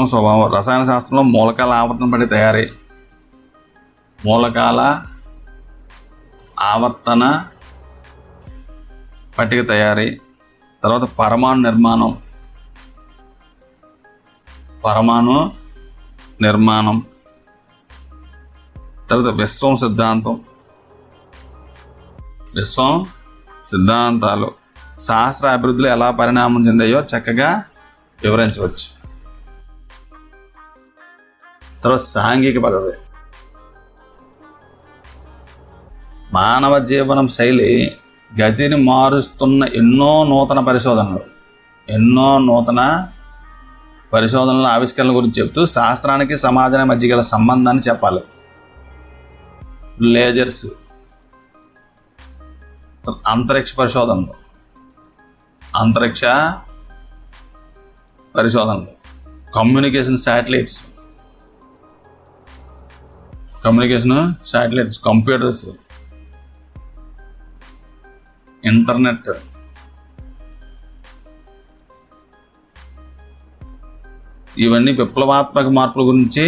స్వభావం రసాయన శాస్త్రంలో మూలకాల ఆవర్తన పట్టి తయారీ, మూలకాల ఆవర్తన పట్టిక తయారీ. తర్వాత పరమాణు నిర్మాణం. తర్వాత విశ్వం సిద్ధాంతాలు శాస్త్ర అభివృద్ధిలో ఎలా పరిణామం చెందాయో చక్కగా వివరించవచ్చు. తర్వాత సాంఘిక పద్ధతి. మానవ జీవనం శైలి గతిని మారుస్తున్న ఎన్నో నూతన పరిశోధనల ఆవిష్కరణల గురించి చెప్తూ శాస్త్రానికి సమాజానికి మధ్య గల సంబంధాన్ని చెప్పాలి. లేజర్స్, అంతరిక్ష పరిశోధనలు, కమ్యూనికేషన్ శాటిలైట్స్, కంప్యూటర్స్, ఇంటర్నెట్, ఇవన్నీ విప్లవాత్మక మార్పుల గురించి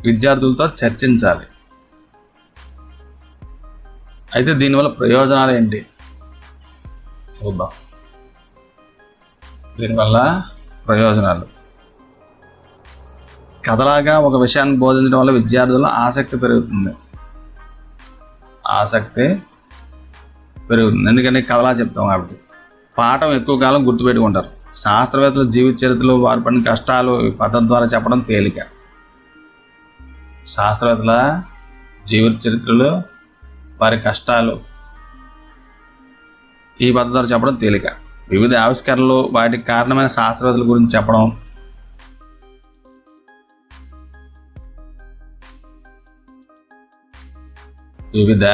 విద్యార్థులతో చర్చించాలి. అయితే దీనివల్ల ప్రయోజనాలు ఏంటి చూద్దాం. దీనివల్ల ప్రయోజనాలు: కథలాగా ఒక విషయాన్ని బోధించడం వల్ల విద్యార్థుల ఆసక్తి పెరుగుతుంది. ఎందుకంటే కథలా చెప్తాం కాబట్టి. పాఠం ఎక్కువ కాలం గుర్తుపెట్టుకుంటారు. శాస్త్రవేత్తల జీవిత చరిత్రలు, వారి పడిన కష్టాలు ఈ పద్ధతి ద్వారా చెప్పడం తేలిక. శాస్త్రవేత్తల జీవిత చరిత్రలు, వారి కష్టాలు ఈ పద్ధతి ద్వారా చెప్పడం తేలిక. వివిధ ఆవిష్కరణలు, వాటికి కారణమైన శాస్త్రవేత్తల గురించి చెప్పడం, వివిధ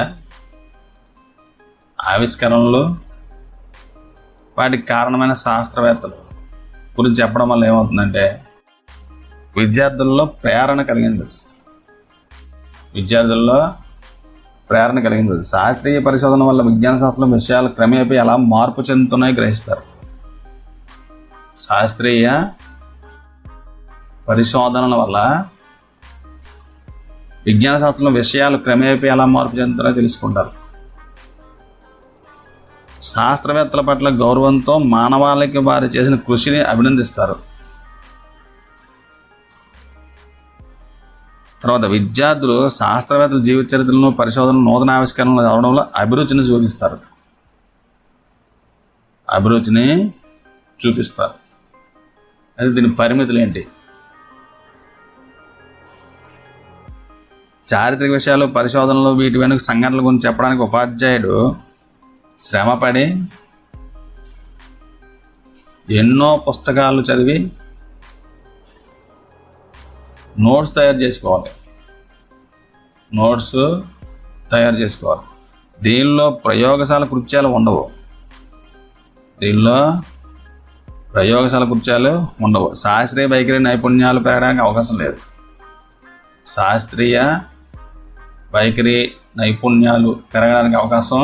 ఆవిష్కరణలు, వాటికి కారణమైన శాస్త్రవేత్తలు గురించి చెప్పడం వల్ల ఏమవుతుందంటే విద్యార్థుల్లో ప్రేరణ కలిగించవచ్చు. శాస్త్రీయ పరిశోధన వల్ల విజ్ఞాన శాస్త్రం విషయాలు క్రమేపీ ఎలా మార్పు చెందుతున్నాయో గ్రహిస్తారు. శాస్త్రీయ పరిశోధనల వల్ల విజ్ఞాన శాస్త్రంలో విషయాలు క్రమేపీ ఎలా మార్పు చెందుతున్నాయో తెలుసుకుంటారు. శాస్త్రవేత్తల పట్ల గౌరవంతో మానవాళికి వారు చేసిన కృషిని అభినందిస్తారు. తర్వాత విద్యార్థులు శాస్త్రవేత్తల జీవిత చరిత్రలను, పరిశోధనలు, నూతన ఆవిష్కరణలు చదవడంలో అభిరుచిని చూపిస్తారు. అయితే దీని పరిమితులు ఏంటి? చారిత్రక విషయాలు, పరిశోధనలు, వీటి వెనుక సంఘటనల గురించి చెప్పడానికి ఉపాధ్యాయుడు శ్రమపడి ఎన్నో పుస్తకాలు చదివి నోట్స్ తయారు చేసుకోవాలి. దీనిలో ప్రయోగశాల కృత్యాలు ఉండవు. శాస్త్రీయ వైఖరి నైపుణ్యాలు పెరగడానికి అవకాశం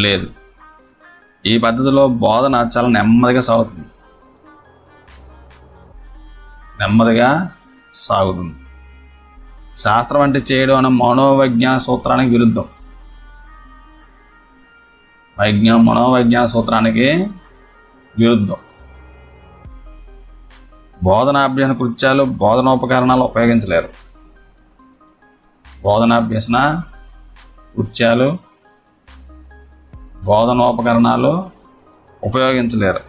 లేదు. ఈ పద్ధతిలో బోధన చాలా నెమ్మదిగా సాగుతుంది. శాస్త్రం అంటే చేయడం అనే మనోవిజ్ఞాన సూత్రానికి విరుద్ధం. బోధనాభ్యాస కృత్యాలు, బోధనోపకరణాలు ఉపయోగించలేరు.